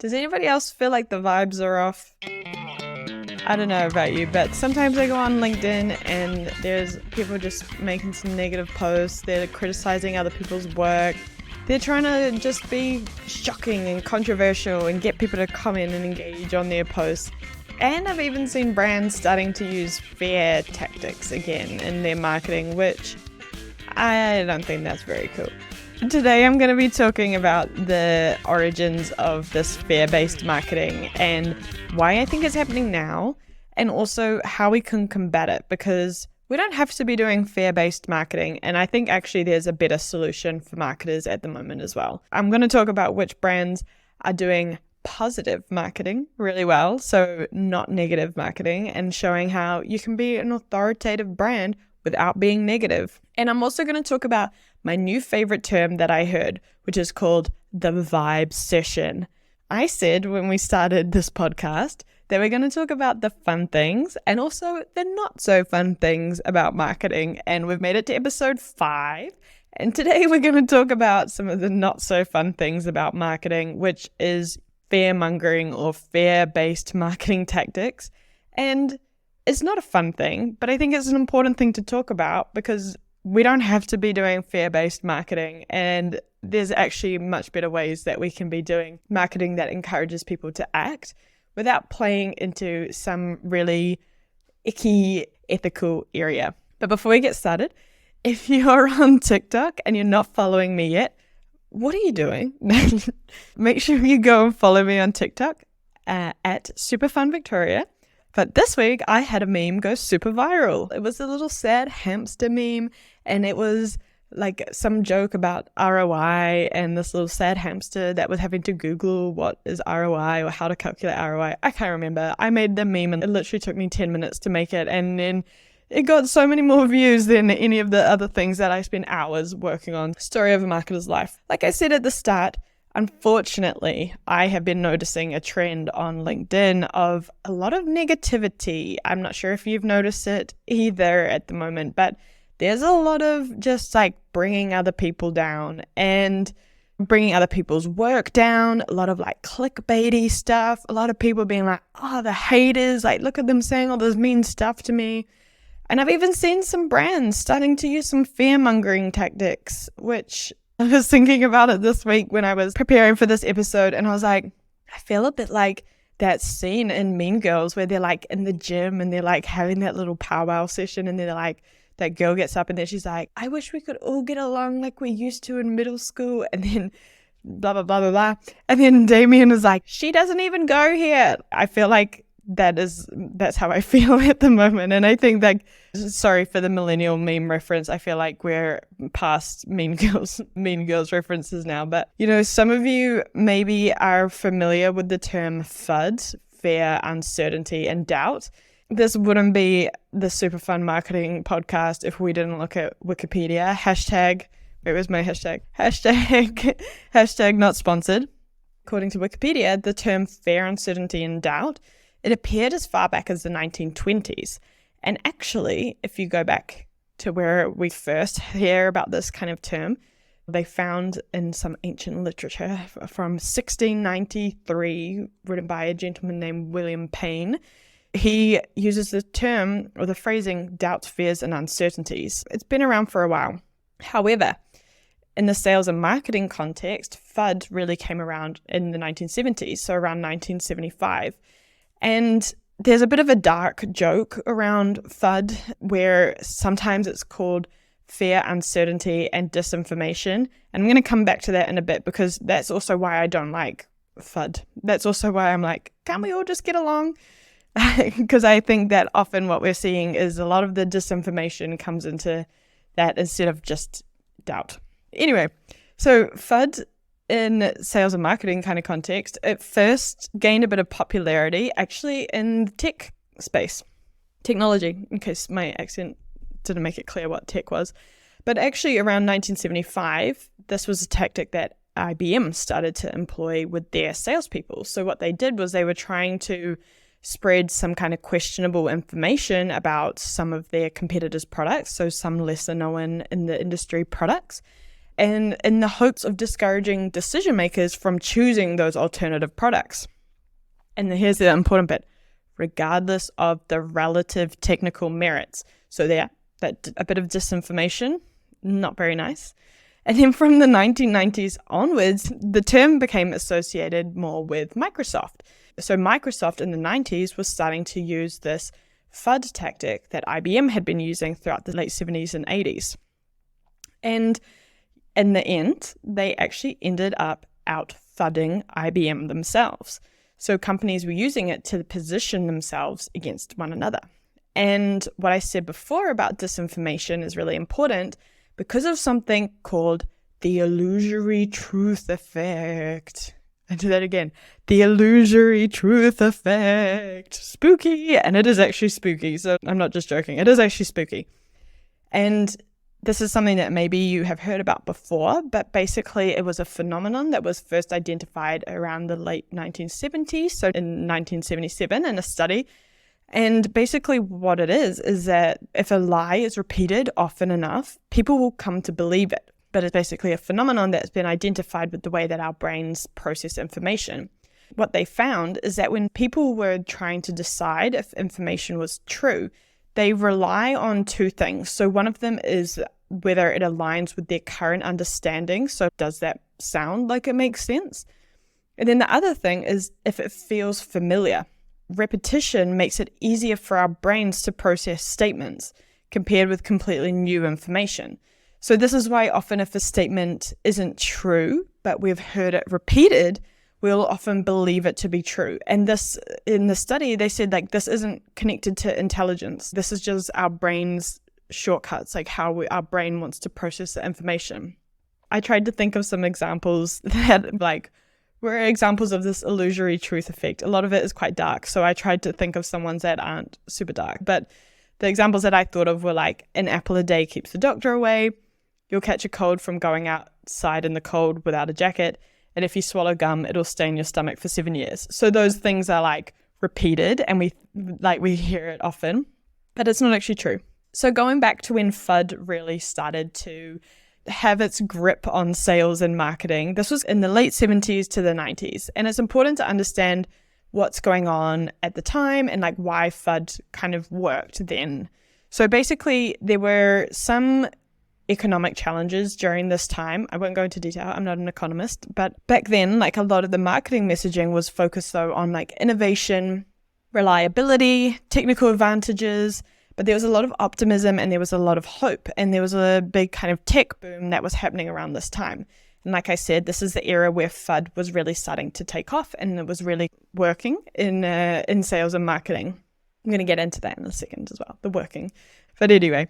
Does anybody else feel like the vibes are off? I don't know about you, but sometimes I go on LinkedIn and there's people just making some negative posts. They're criticizing other people's work. They're trying to just be shocking and controversial and get people to comment and engage on their posts. And I've even seen brands starting to use fear tactics again in their marketing, which I don't think that's very cool. Today I'm going to be talking about the origins of this fear-based marketing and why I think it's happening now, and also how we can combat it, because we don't have to be doing fear-based marketing, and I think actually there's a better solution for marketers at the moment as well. I'm going to talk about which brands are doing positive marketing really well, so not negative marketing, and showing how you can be an authoritative brand without being negative. And I'm also going to talk about my new favorite term that I heard, which is called the vibecession. I said when we started this podcast that we're going to talk about the fun things and also the not so fun things about marketing. And we've made it to episode 5. And today we're going to talk about some of the not so fun things about marketing, which is fear mongering or fear-based marketing tactics. And it's not a fun thing, but I think it's an important thing to talk about because we don't have to be doing fear-based marketing, and there's actually much better ways that we can be doing marketing that encourages people to act without playing into some really icky ethical area. But before we get started, if you're on TikTok and you're not following me yet, what are you doing? Make sure you go and follow me on TikTok at SuperFunVictoria. But this week, I had a meme go super viral. It was a little sad hamster meme, and it was like some joke about ROI and this little sad hamster that was having to Google what is ROI or how to calculate ROI. I can't remember. I made the meme, and it literally took me 10 minutes to make it, and then it got so many more views than any of the other things that I spent hours working on. Story of a marketer's life. Like I said at the start, unfortunately, I have been noticing a trend on LinkedIn of a lot of negativity. I'm not sure if you've noticed it either at the moment, but there's a lot of just like bringing other people down and bringing other people's work down, a lot of like clickbaity stuff, a lot of people being like, oh, the haters, like look at them saying all this mean stuff to me. And I've even seen some brands starting to use some fear-mongering tactics, which I was thinking about it this week when I was preparing for this episode, and I was like, I feel a bit like that scene in Mean Girls where they're like in the gym and they're like having that little powwow session, and they're like, that girl gets up and then she's like, I wish we could all get along like we used to in middle school, and then blah, blah, blah, blah, blah. And then Damien is like, she doesn't even go here. I feel like that's how I feel at the moment. And I think that, sorry for the millennial meme reference, I feel like we're past Mean Girls references now. But, you know, some of you maybe are familiar with the term FUD, fear, uncertainty, and doubt. This wouldn't be the Super Fun Marketing podcast if we didn't look at Wikipedia. Where was my hashtag? Hashtag not sponsored. According to Wikipedia, the term fear, uncertainty, and doubt, it appeared as far back as the 1920s. And actually, if you go back to where we first hear about this kind of term, they found in some ancient literature from 1693, written by a gentleman named William Payne. He uses the term or the phrasing doubts, fears, and uncertainties. It's been around for a while. However, in the sales and marketing context, FUD really came around in the 1970s, so around 1975. And there's a bit of a dark joke around FUD where sometimes it's called fear, uncertainty, and disinformation. And I'm going to come back to that in a bit because that's also why I don't like FUD. That's also why I'm like, can't we all just get along? Because I think that often what we're seeing is a lot of the disinformation comes into that instead of just doubt. Anyway, so FUD in sales and marketing kind of context, it first gained a bit of popularity actually in the tech space, technology, in case my accent didn't make it clear what tech was. But actually around 1975, this was a tactic that IBM started to employ with their salespeople. So what they did was they were trying to spread some kind of questionable information about some of their competitors' products, so some lesser known in the industry products. and in the hopes of discouraging decision makers from choosing those alternative products. And here's the important bit: regardless of the relative technical merits. So there, that a bit of disinformation, not very nice. And then from the 1990s onwards, the term became associated more with Microsoft. So Microsoft in the 90s was starting to use this FUD tactic that IBM had been using throughout the late 70s and 80s. And in the end, they actually ended up out-FUDding IBM themselves. So companies were using it to position themselves against one another. And what I said before about disinformation is really important because of something called the illusory truth effect. I do that again. The illusory truth effect. Spooky. And it is actually spooky. So I'm not just joking. It is actually spooky. And this is something that maybe you have heard about before, but basically it was a phenomenon that was first identified around the late 1970s, so in 1977 in a study. And basically what it is that if a lie is repeated often enough, people will come to believe it. But it's basically a phenomenon that's been identified with the way that our brains process information. What they found is that when people were trying to decide if information was true, they rely on two things. So one of them is whether it aligns with their current understanding. So does that sound like it makes sense? And then the other thing is if it feels familiar. Repetition makes it easier for our brains to process statements compared with completely new information. So this is why often if a statement isn't true, but we've heard it repeated, we'll often believe it to be true. And this, in the study, they said like this isn't connected to intelligence. This is just our brain's shortcuts, like how our brain wants to process the information. I tried to think of some examples that like were examples of this illusory truth effect. A lot of it is quite dark, so I tried to think of some ones that aren't super dark. But the examples that I thought of were like an apple a day keeps the doctor away. You'll catch a cold from going outside in the cold without a jacket. And if you swallow gum, it'll stay in your stomach for 7 years. So those things are like repeated and we hear it often, but it's not actually true. So going back to when FUD really started to have its grip on sales and marketing, this was in the late 70s to the 90s. And it's important to understand what's going on at the time and like why FUD kind of worked then. So basically there were some economic challenges during this time. I won't go into detail. I'm not an economist, but back then, like a lot of the marketing messaging was focused though on like innovation, reliability, technical advantages, but there was a lot of optimism and there was a lot of hope. And there was a big kind of tech boom that was happening around this time. And like I said, this is the era where FUD was really starting to take off and it was really working in sales and marketing. I'm going to get into that in a second as well, the working. But anyway,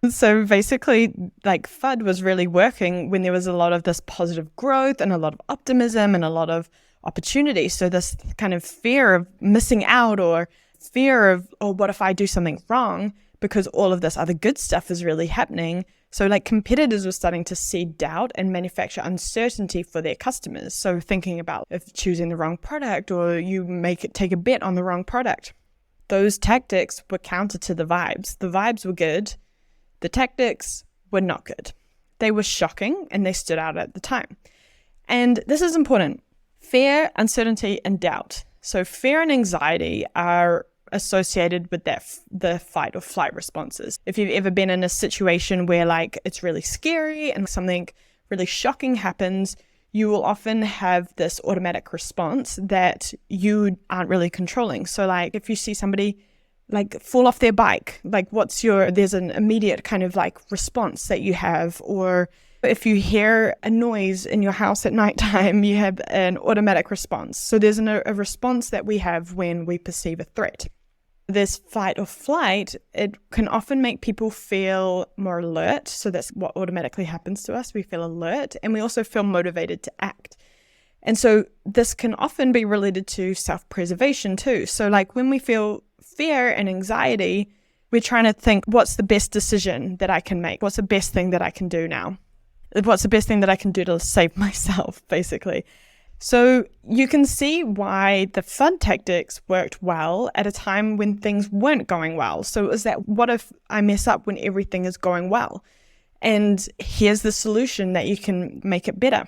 so basically like FUD was really working when there was a lot of this positive growth and a lot of optimism and a lot of opportunity. So this kind of fear of missing out or fear of, oh, what if I do something wrong? Because all of this other good stuff is really happening. So like competitors were starting to seed doubt and manufacture uncertainty for their customers. So thinking about if choosing the wrong product or you take a bet on the wrong product. Those tactics were counter to the vibes. The vibes were good. The tactics were not good. They were shocking and they stood out at the time. And this is important. Fear, uncertainty, and doubt. So fear and anxiety are associated with the fight or flight responses. If you've ever been in a situation where like it's really scary and something really shocking happens, you will often have this automatic response that you aren't really controlling. So like if you see somebody like fall off their bike, like there's an immediate kind of like response that you have, or if you hear a noise in your house at nighttime, you have an automatic response. So there's a response that we have when we perceive a threat. This fight or flight, it can often make people feel more alert. So that's what automatically happens to us. We feel alert and we also feel motivated to act. And so this can often be related to self-preservation too. So like when we feel fear and anxiety, we're trying to think, what's the best decision that I can make? What's the best thing that I can do now? What's the best thing that I can do to save myself, basically? So you can see why the FUD tactics worked well at a time when things weren't going well. So it was that, what if I mess up when everything is going well? And here's the solution that you can make it better.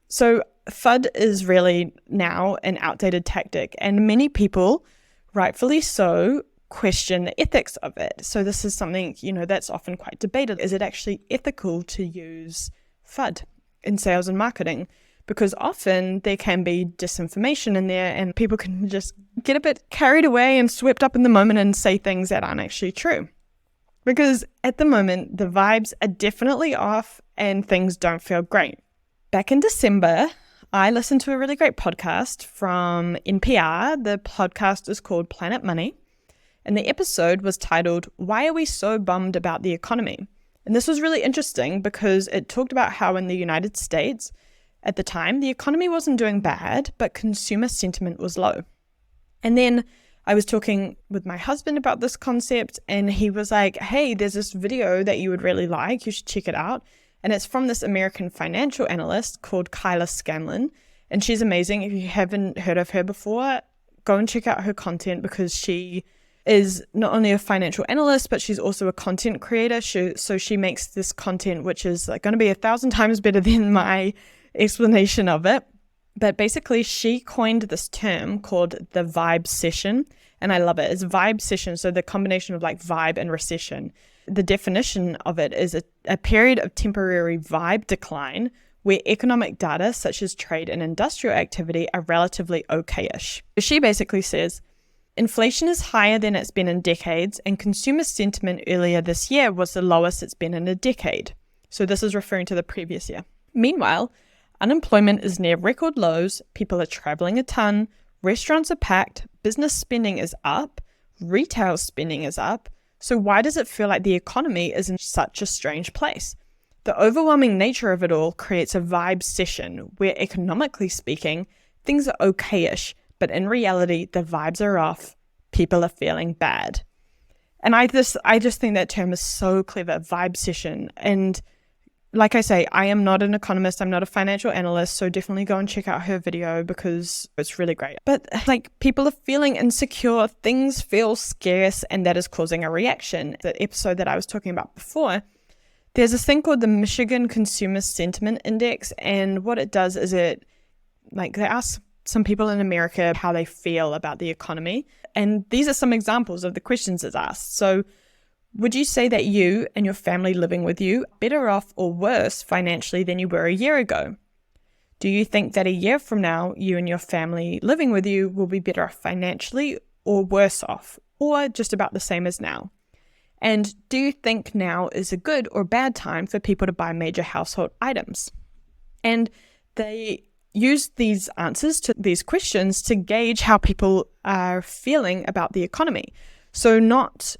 So FUD is really now an outdated tactic, and many people, rightfully so, question the ethics of it. So this is something, that's often quite debated. Is it actually ethical to use FUD in sales and marketing? Because often there can be disinformation in there and people can just get a bit carried away and swept up in the moment and say things that aren't actually true. Because at the moment, the vibes are definitely off and things don't feel great. Back in December, I listened to a really great podcast from NPR. The podcast is called Planet Money. And the episode was titled, "Why Are We So Bummed About the Economy?" And this was really interesting because it talked about how in the United States, at the time, the economy wasn't doing bad, but consumer sentiment was low. And then I was talking with my husband about this concept, and he was like, hey, there's this video that you would really like. You should check it out. And it's from this American financial analyst called Kyla Scanlon. And she's amazing. If you haven't heard of her before, go and check out her content because she is not only a financial analyst, but she's also a content creator. So she makes this content, which is going to be 1,000 times better than my explanation of it. But basically, she coined this term called the vibecession, and I love it. It's vibecession, so the combination of vibe and recession. The definition of it is a period of temporary vibe decline where economic data such as trade and industrial activity are relatively okay-ish. She basically says, inflation is higher than it's been in decades, and consumer sentiment earlier this year was the lowest it's been in a decade. So this is referring to the previous year. Meanwhile, unemployment is near record lows, people are traveling a ton, restaurants are packed, business spending is up, retail spending is up. So why does it feel like the economy is in such a strange place? The overwhelming nature of it all creates a vibecession where, economically speaking, things are okay-ish, but in reality, the vibes are off, people are feeling bad. And I just think that term is so clever, vibecession. And like I say, I am not an economist, I'm not a financial analyst, so definitely go and check out her video because it's really great. But people are feeling insecure, things feel scarce, and that is causing a reaction. The episode that I was talking about before, there's this thing called the Michigan Consumer Sentiment Index, and what it does is they ask some people in America how they feel about the economy, and these are some examples of the questions it's asked. So, would you say that you and your family living with you are better off or worse financially than you were a year ago? Do you think that a year from now, you and your family living with you will be better off financially or worse off, or just about the same as now? And do you think now is a good or bad time for people to buy major household items? And they use these answers to these questions to gauge how people are feeling about the economy. So not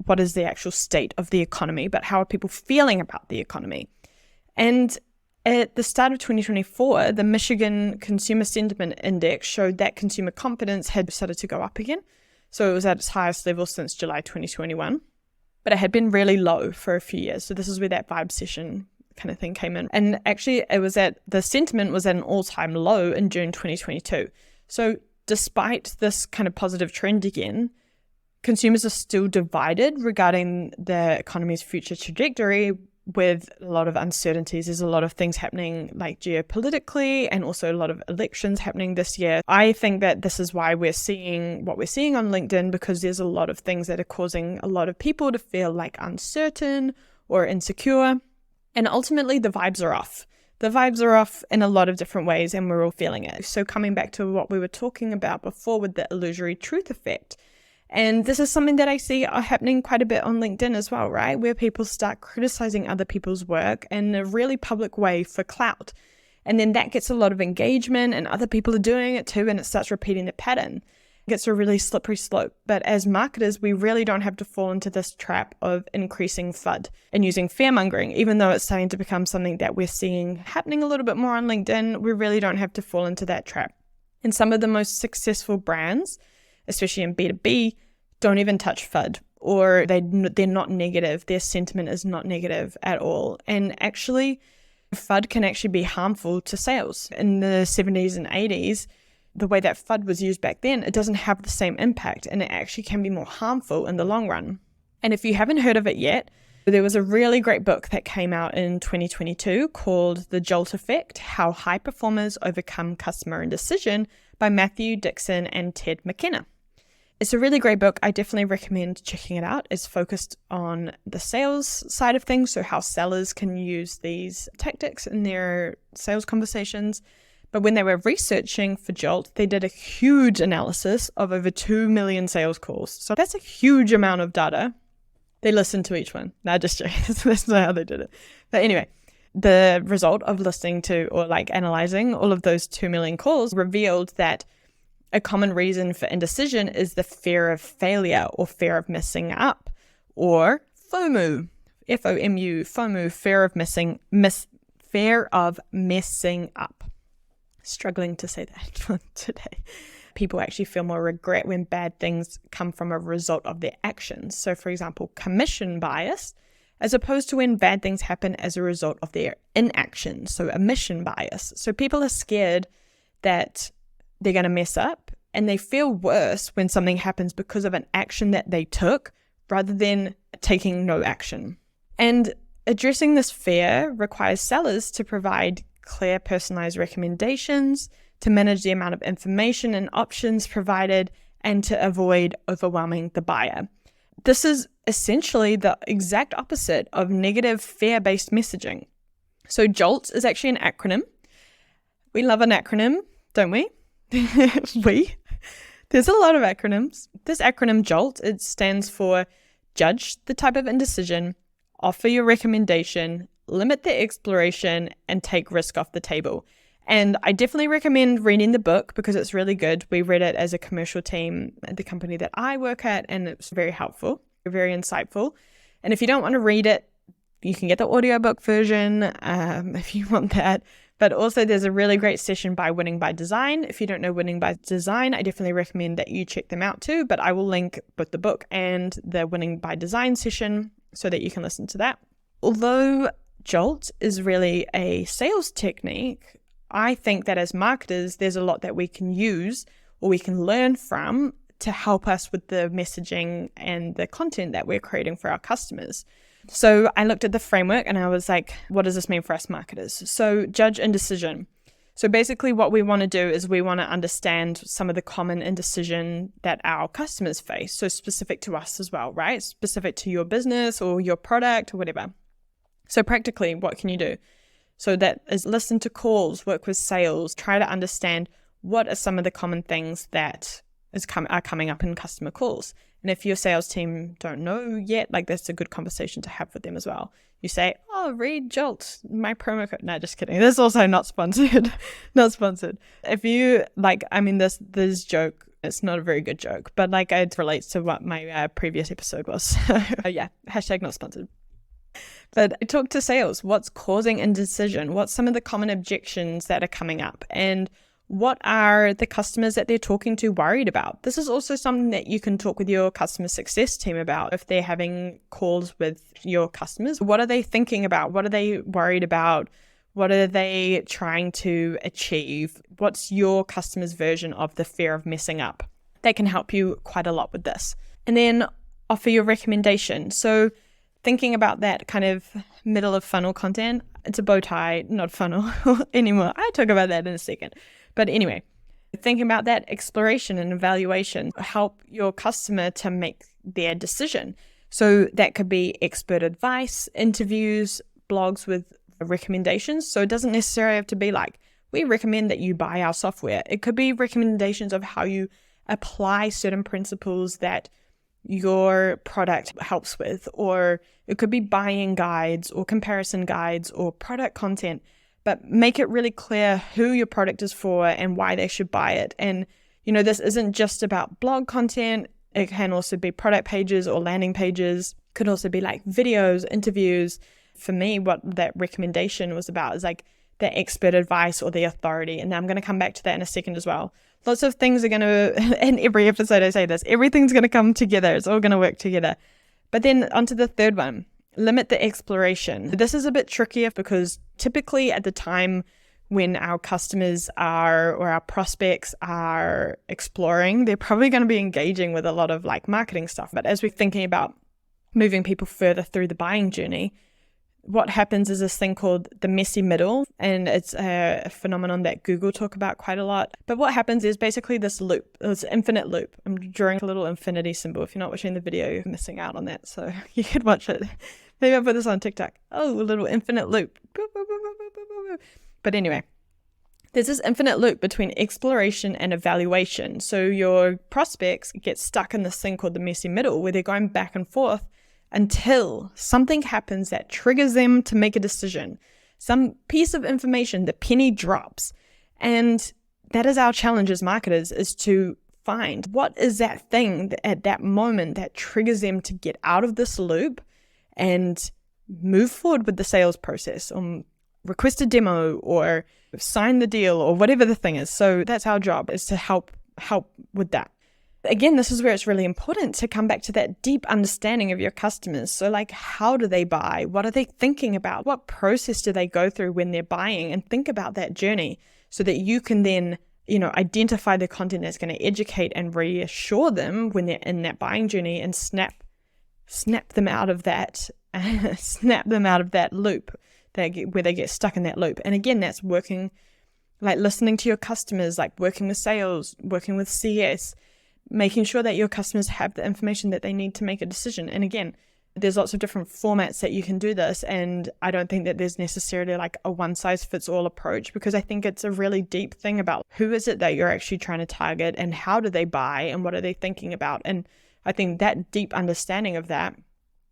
what is the actual state of the economy, but how are people feeling about the economy? And at the start of 2024, the Michigan Consumer Sentiment Index showed that consumer confidence had started to go up again. So it was at its highest level since July 2021, but it had been really low for a few years. So this is where that vibecession kind of thing came in. And actually the sentiment was at an all-time low in June 2022. So despite this kind of positive trend again, consumers are still divided regarding the economy's future trajectory with a lot of uncertainties. There's a lot of things happening geopolitically and also a lot of elections happening this year. I think that this is why we're seeing what we're seeing on LinkedIn, because there's a lot of things that are causing a lot of people to feel uncertain or insecure. And ultimately, the vibes are off. The vibes are off in a lot of different ways and we're all feeling it. So coming back to what we were talking about before with the illusory truth effect, and this is something that I see happening quite a bit on LinkedIn as well, right? Where people start criticizing other people's work in a really public way for clout. And then that gets a lot of engagement and other people are doing it too, and it starts repeating the pattern. It gets a really slippery slope. But as marketers, we really don't have to fall into this trap of increasing FUD and using fear-mongering. Even though it's starting to become something that we're seeing happening a little bit more on LinkedIn, we really don't have to fall into that trap. And some of the most successful brands, especially in B2B, don't even touch FUD, or they're not negative. Their sentiment is not negative at all. And actually, FUD can actually be harmful to sales. In the 70s and 80s, the way that FUD was used back then, it doesn't have the same impact, and it actually can be more harmful in the long run. And if you haven't heard of it yet, There was a really great book that came out in 2022 called The Jolt Effect: How High Performers Overcome Customer Indecision by Matthew Dixon and Ted McKenna. It's a really great book. I definitely recommend checking it out. It's focused on the sales side of things, so how sellers can use these tactics in their sales conversations. But when they were researching for Jolt, they did a huge analysis of over 2 million sales calls. So that's a huge amount of data. They listened to each one. No, just joking. That's not how they did it. But anyway, the result of listening to or analyzing all of those 2 million calls revealed that a common reason for indecision is the fear of failure or fear of messing up, or FOMO, F-O-M-U, FOMO, fear of messing up. Struggling to say that today. People actually feel more regret when bad things come from a result of their actions. So for example, commission bias, as opposed to when bad things happen as a result of their inaction. So omission bias. So people are scared that they're going to mess up, and they feel worse when something happens because of an action that they took rather than taking no action. And addressing this fear requires sellers to provide clear, personalized recommendations, to manage the amount of information and options provided, and to avoid overwhelming the buyer. This is essentially the exact opposite of negative fear-based messaging. So JOLT is actually an acronym. We love an acronym, don't we? There's a lot of acronyms. This acronym JOLT, it stands for judge the type of indecision, offer your recommendation, limit the exploration, and take risk off the table. And I definitely recommend reading the book because it's really good. We read it as a commercial team at the company that I work at, and it's very helpful, very insightful. And if you don't want to read it, you can get the audiobook version if you want that. But also there's a really great session by Winning by Design. If you don't know Winning by Design, I definitely recommend that you check them out too. But I will link both the book and the Winning by Design session so that you can listen to that. Although JOLT is really a sales technique, I think that as marketers, there's a lot that we can use or we can learn from to help us with the messaging and the content that we're creating for our customers. So I looked at the framework and I was like, what does this mean for us marketers? So judge indecision. So basically what we want to do is we want to understand some of the common indecision that our customers face. So specific to us as well, right? Specific to your business or your product or whatever. So practically, what can you do? So that is listen to calls, work with sales, try to understand what are some of the common things that are coming up in customer calls. And if your sales team don't know yet, that's a good conversation to have with them as well. You say, oh, read JOLT, my promo code. No, just kidding. This is also not sponsored. Not sponsored. If you this joke, it's not a very good joke, but it relates to what my previous episode was. So yeah, hashtag not sponsored. But I talk to sales. What's causing indecision? What's some of the common objections that are coming up? And what are the customers that they're talking to worried about? This is also something that you can talk with your customer success team about if they're having calls with your customers. What are they thinking about? What are they worried about? What are they trying to achieve? What's your customer's version of the fear of messing up? They can help you quite a lot with this. And then offer your recommendation. So thinking about that kind of middle of funnel content, it's a bow tie, not funnel anymore. I'll talk about that in a second. But anyway, thinking about that exploration and evaluation, help your customer to make their decision. So that could be expert advice, interviews, blogs with recommendations. So it doesn't necessarily have to be we recommend that you buy our software. It could be recommendations of how you apply certain principles that your product helps with, or it could be buying guides or comparison guides or product content, but make it really clear who your product is for and why they should buy it. And, this isn't just about blog content. It can also be product pages or landing pages. It could also be videos, interviews. For me, what that recommendation was about is the expert advice or the authority. And I'm going to come back to that in a second as well. Lots of things are going to, in every episode I say this, everything's going to come together. It's all going to work together. But then onto the third one, limit the exploration. This is a bit trickier because typically at the time when our customers or our prospects are exploring, they're probably going to be engaging with a lot of marketing stuff. But as we're thinking about moving people further through the buying journey, what happens is this thing called the messy middle, and it's a phenomenon that Google talk about quite a lot. But what happens is basically this loop, this infinite loop. I'm drawing a little infinity symbol. If you're not watching the video, you're missing out on that, so you could watch it. Maybe I'll put this on TikTok. Oh, a little infinite loop. But anyway, there's this infinite loop between exploration and evaluation. So your prospects get stuck in this thing called the messy middle, where they're going back and forth until something happens that triggers them to make a decision. Some piece of information, the penny drops. And that is our challenge as marketers, is to find what is that thing that at that moment that triggers them to get out of this loop and move forward with the sales process, or request a demo, or sign the deal, or whatever the thing is. So that's our job, is to help with that. Again, this is where it's really important to come back to that deep understanding of your customers. So like, how do they buy? What are they thinking about? What process do they go through when they're buying? And think about that journey so that you can then, identify the content that's going to educate and reassure them when they're in that buying journey, and snap them out of that, snap them out of that loop where they get stuck in that loop. And again, that's working, like listening to your customers, like working with sales, working with CS, making sure that your customers have the information that they need to make a decision. And again, there's lots of different formats that you can do this. And I don't think that there's necessarily like a one size fits all approach, because I think it's a really deep thing about who is it that you're actually trying to target, and how do they buy, and what are they thinking about. And I think that deep understanding of that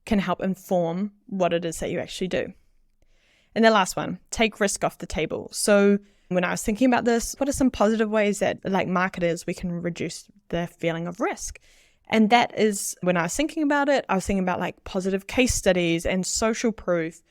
can help inform what it is that you actually do. And the last one, take risk off the table. So when I was thinking about this, what are some positive ways that, like marketers, we can reduce the feeling of risk? And that is, when I was thinking about it, I was thinking about like positive case studies and social proof,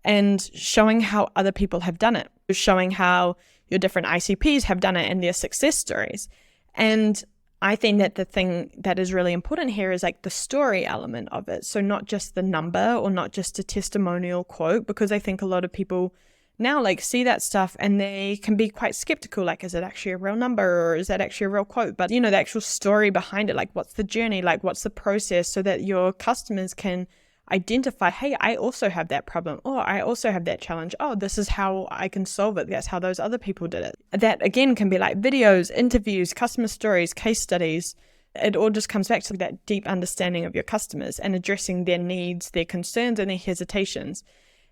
and showing how other people have done it, showing how your different ICPs have done it and their success stories. And I think that the thing that is really important here is like the story element of it. So not just the number, or not just a testimonial quote, because I think a lot of people now like see that stuff and they can be quite skeptical, like, is it actually a real number, or is that actually a real quote? But the actual story behind it, like what's the journey, like what's the process, so that your customers can identify, hey, I also have that problem, or I also have that challenge. Oh, this is how I can solve it. That's how those other people did it. That again can be like videos, interviews, customer stories, case studies. It all just comes back to that deep understanding of your customers and addressing their needs, their concerns, and their hesitations.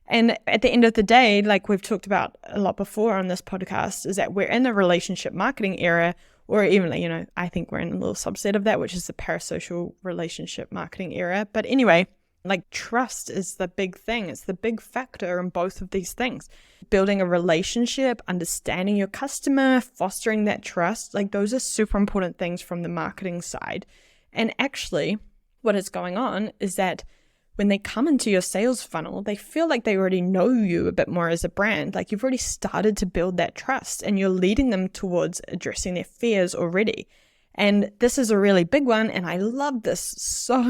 And at the end of the day, like we've talked about a lot before on this podcast, is that we're in the relationship marketing era, or even, I think we're in a little subset of that, which is the parasocial relationship marketing era. But anyway, like trust is the big thing. It's the big factor in both of these things. Building a relationship, understanding your customer, fostering that trust, like those are super important things from the marketing side. And actually, what is going on is that when they come into your sales funnel, they feel like they already know you a bit more as a brand. Like you've already started to build that trust, and you're leading them towards addressing their fears already. And this is a really big one. And I love this so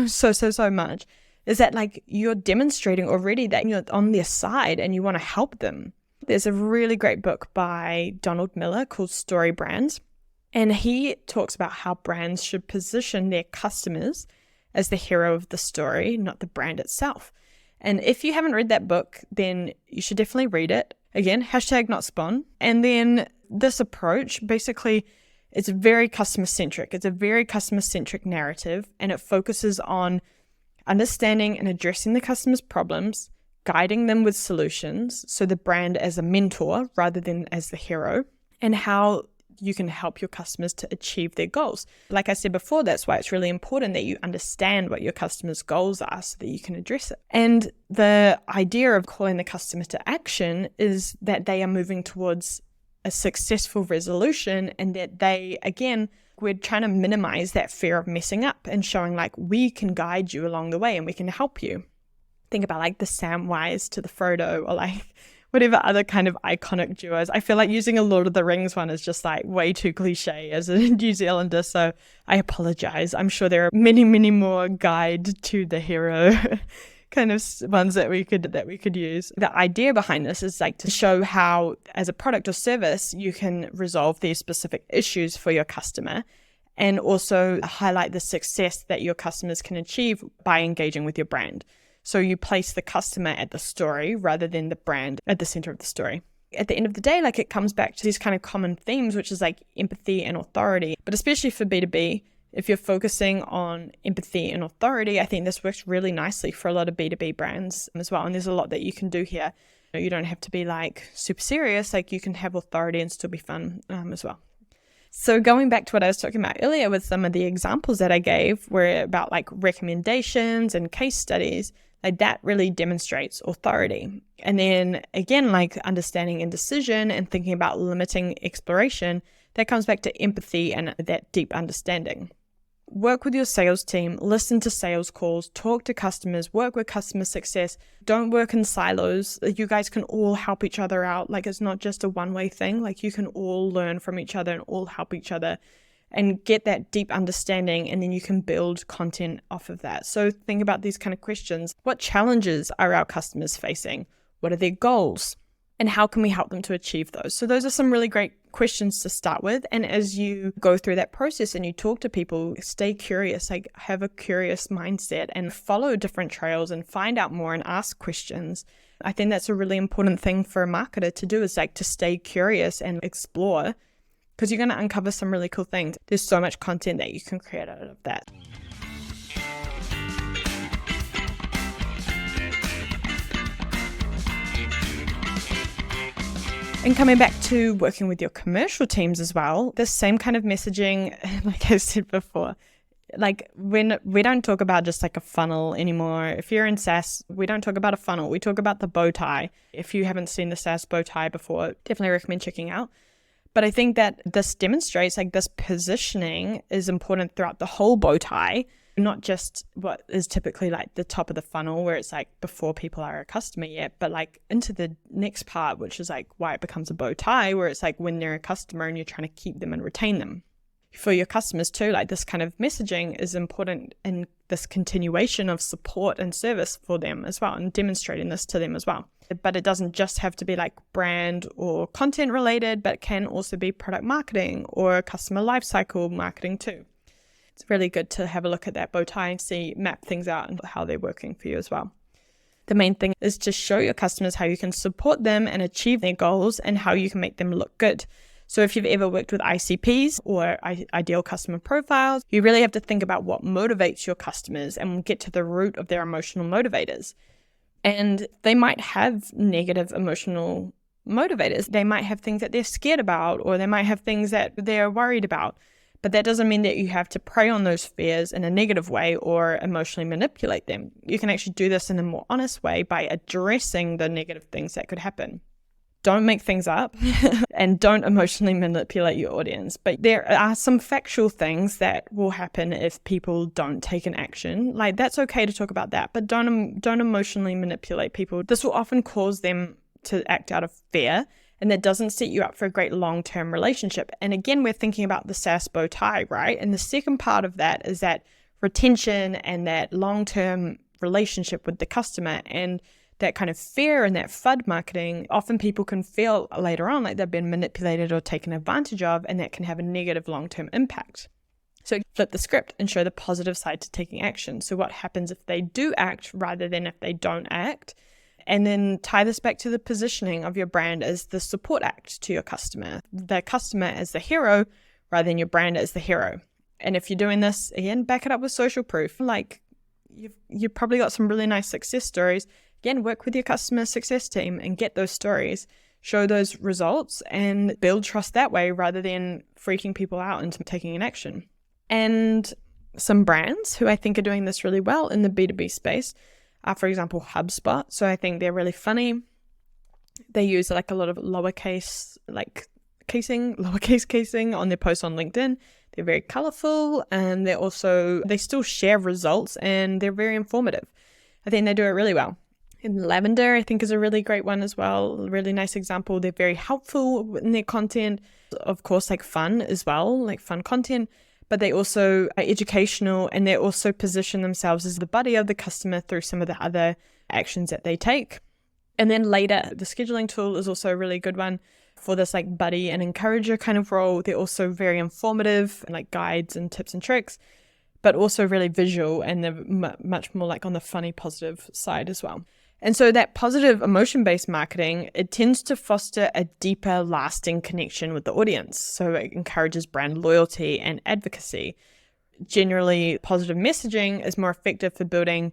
much, is that like you're demonstrating already that you're on their side and you want to help them. There's a really great book by Donald Miller called Story Brands. And he talks about how brands should position their customers as the hero of the story, not the brand itself. And if you haven't read that book, then you should definitely read it. Again, #NotSpawn. And then this approach, basically, it's very customer-centric. It's a very customer-centric narrative, and it focuses on understanding and addressing the customer's problems, guiding them with solutions, so the brand as a mentor rather than as the hero, and how you can help your customers to achieve their goals. Like I said before, that's why it's really important that you understand what your customers' goals are so that you can address it. And the idea of calling the customer to action is that they are moving towards a successful resolution, and that they, again, we're trying to minimize that fear of messing up and showing like we can guide you along the way and we can help you. Think about like the Samwise to the Frodo, or like whatever other kind of iconic duos. I feel like using a Lord of the Rings one is just like way too cliche as a New Zealander, so I apologize. I'm sure there are many more guide to the hero kind of ones that we could use. The idea behind this is like to show how, as a product or service, you can resolve these specific issues for your customer, and also highlight the success that your customers can achieve by engaging with your brand. So you place the customer at the story rather than the brand at the center of the story. At the end of the day, like, it comes back to these kind of common themes, which is like empathy and authority. But especially for B2B, if you're focusing on empathy and authority, I think this works really nicely for a lot of B2B brands as well. And there's a lot that you can do here. You don't have to be like super serious, like you can have authority and still be fun as well. So going back to what I was talking about earlier with some of the examples that I gave were about like recommendations and case studies, like that really demonstrates authority. And then again, like understanding indecision and thinking about limiting exploration, that comes back to empathy and that deep understanding. Work with your sales team, listen to sales calls, talk to customers, work with customer success. Don't work in silos. You guys can all help each other out. Like, it's not just a one-way thing. Like, you can all learn from each other and all help each other and get that deep understanding, and then you can build content off of that. So think about these kind of questions. What challenges are our customers facing? What are their goals? And how can we help them to achieve those? So those are some really great questions to start with. And as you go through that process and you talk to people, stay curious, like have a curious mindset and follow different trails and find out more and ask questions. I think that's a really important thing for a marketer to do, is like to stay curious and explore, because you're going to uncover some really cool things. There's so much content that you can create out of that. And coming back to working with your commercial teams as well, the same kind of messaging, like I said before, like when we don't talk about just like a funnel anymore. If you're in SaaS, we don't talk about a funnel. We talk about the bow tie. If you haven't seen the Saas Bowtie before, definitely recommend checking out. But I think that this demonstrates like this positioning is important throughout the whole bow tie, not just what is typically like the top of the funnel where it's like before people are a customer yet, but like into the next part, which is like why it becomes a bow tie, where it's like when they're a customer and you're trying to keep them and retain them. For your customers too, like this kind of messaging is important in this continuation of support and service for them as well, and demonstrating this to them as well. But it doesn't just have to be like brand or content related, but it can also be product marketing or customer lifecycle marketing too. It's really good to have a look at that bow tie and map things out and how they're working for you as well. The main thing is to show your customers how you can support them and achieve their goals and how you can make them look good. So if you've ever worked with ICPs or ideal customer profiles, you really have to think about what motivates your customers and get to the root of their emotional motivators. And they might have negative emotional motivators. They might have things that they're scared about, or they might have things that they're worried about. But that doesn't mean that you have to prey on those fears in a negative way or emotionally manipulate them. You can actually do this in a more honest way by addressing the negative things that could happen. Don't make things up and don't emotionally manipulate your audience. But there are some factual things that will happen if people don't take an action. Like, that's okay to talk about that, but don't emotionally manipulate people. This will often cause them to act out of fear, and that doesn't set you up for a great long-term relationship. And again, we're thinking about the Saas Bowtie, right? And the second part of that is that retention and that long-term relationship with the customer, and that kind of fear and that FUD marketing. Often people can feel later on like they've been manipulated or taken advantage of, and that can have a negative long-term impact. So flip the script and show the positive side to taking action. So what happens if they do act rather than if they don't act? And then tie this back to the positioning of your brand as the support act to your customer, the customer as the hero rather than your brand as the hero. And if you're doing this, again, back it up with social proof. Like, you've probably got some really nice success stories. Again, work with your customer success team and get those stories, show those results, and build trust that way rather than freaking people out into taking an action. And some brands who I think are doing this really well in the B2B space are, for example, HubSpot. So I think they're really funny. They use like a lot of lowercase casing on their posts on LinkedIn. They're very colorful, and they still share results, and they're very informative. I think they do it really well. And Lavender, I think, is a really great one as well. A really nice example. They're very helpful in their content. Of course, like fun as well, like fun content. But they also are educational, and they also position themselves as the buddy of the customer through some of the other actions that they take. And then Later, the scheduling tool, is also a really good one for this like buddy and encourager kind of role. They're also very informative and like guides and tips and tricks, but also really visual, and they're much more like on the funny, positive side as well. And so that positive emotion-based marketing, it tends to foster a deeper, lasting connection with the audience. So it encourages brand loyalty and advocacy. Generally, positive messaging is more effective for building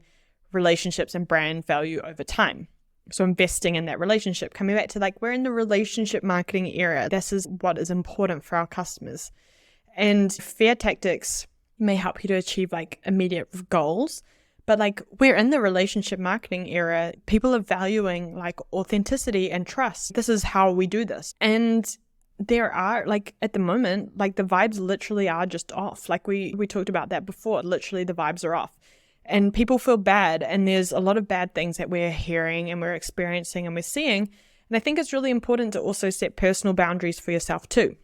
relationships and brand value over time. So investing in that relationship, coming back to like, we're in the relationship marketing era. This is what is important for our customers. And fair tactics may help you to achieve like immediate goals. But like, we're in the relationship marketing era. People are valuing like authenticity and trust. This is how we do this. And there are like, at the moment, like the vibes literally are just off. Like we talked about that before. Literally the vibes are off. And people feel bad. And there's a lot of bad things that we're hearing and we're experiencing and we're seeing. And I think it's really important to also set personal boundaries for yourself too.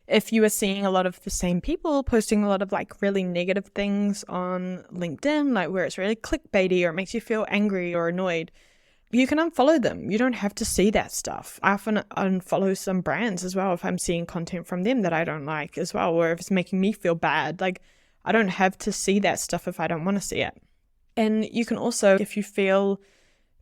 If you are seeing a lot of the same people posting a lot of like really negative things on LinkedIn, like where it's really clickbaity or it makes you feel angry or annoyed, you can unfollow them. You don't have to see that stuff. I often unfollow some brands as well if I'm seeing content from them that I don't like as well, or if it's making me feel bad. Like, I don't have to see that stuff if I don't want to see it. And you can also, if you feel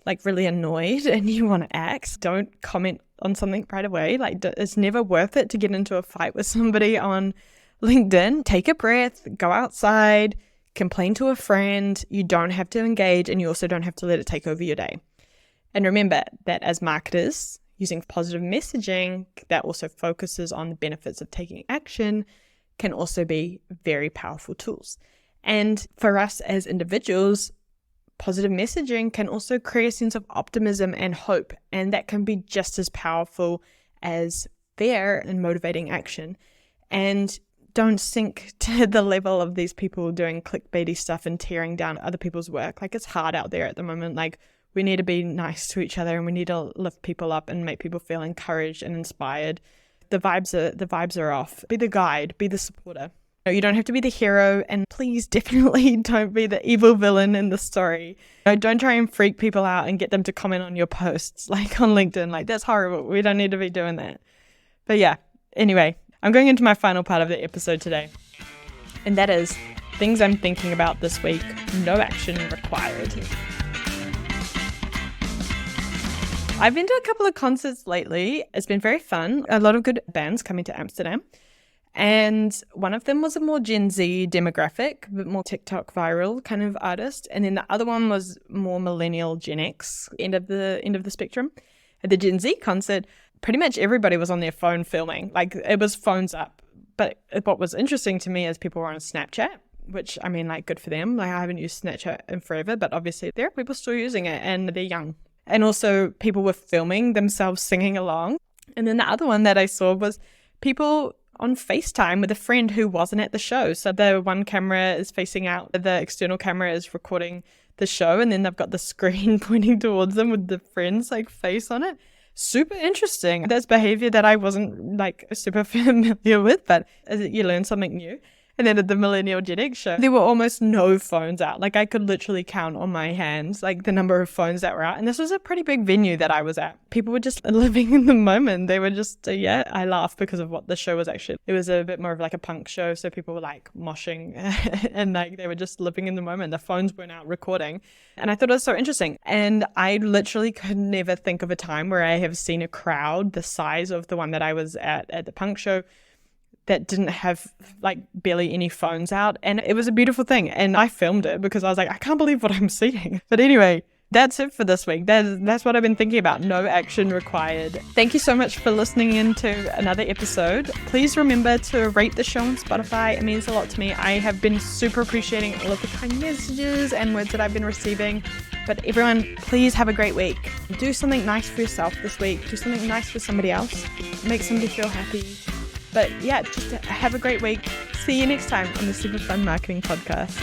like really annoyed and you want to act, don't comment on something right away. Like, it's never worth it to get into a fight with somebody on LinkedIn. Take a breath, go outside, complain to a friend. You don't have to engage, and you also don't have to let it take over your day. And remember that as marketers, using positive messaging that also focuses on the benefits of taking action can also be very powerful tools. And for us as individuals, positive messaging can also create a sense of optimism and hope, and that can be just as powerful as fair and motivating action. And don't sink to the level of these people doing clickbaity stuff and tearing down other people's work. Like, it's hard out there at the moment. Like, we need to be nice to each other, and we need to lift people up and make people feel encouraged and inspired. The vibes are off. Be the guide, be the supporter. You don't have to be the hero, and please definitely don't be the evil villain in the story. Don't try and freak people out and get them to comment on your posts, like on LinkedIn. Like, that's horrible. We don't need to be doing that. But yeah, anyway, I'm going into my final part of the episode today. And that is things I'm thinking about this week. No action required. I've been to a couple of concerts lately. It's been very fun. A lot of good bands coming to Amsterdam. And one of them was a more Gen Z demographic, a bit more TikTok viral kind of artist. And then the other one was more millennial Gen X, end of the spectrum. At the Gen Z concert, pretty much everybody was on their phone filming. Like, it was phones up. But what was interesting to me is people were on Snapchat, which, I mean, like, good for them. Like, I haven't used Snapchat in forever, but obviously there are people still using it, and they're young. And also people were filming themselves singing along. And then the other one that I saw was people on FaceTime with a friend who wasn't at the show. So the one camera is facing out, the external camera is recording the show, and then they've got the screen pointing towards them with the friend's like face on it. Super interesting. That's behavior that I wasn't like super familiar with, but you learn something new. And then at the Millennial Gen X show, there were almost no phones out. Like, I could literally count on my hands, like, the number of phones that were out. And this was a pretty big venue that I was at. People were just living in the moment. They were just, I laugh because of what the show was actually. It was a bit more of like a punk show. So people were like moshing and like they were just living in the moment. The phones weren't out recording. And I thought it was so interesting. And I literally could never think of a time where I have seen a crowd the size of the one that I was at the punk show that didn't have like barely any phones out. And it was a beautiful thing. And I filmed it because I was like, I can't believe what I'm seeing. But anyway, that's it for this week. That's what I've been thinking about. No action required. Thank you so much for listening in to another episode. Please remember to rate the show on Spotify. It means a lot to me. I have been super appreciating all of the kind messages and words that I've been receiving. But everyone, please have a great week. Do something nice for yourself this week. Do something nice for somebody else. Make somebody feel happy. But yeah, just have a great week. See you next time on the Super Fun Marketing Podcast.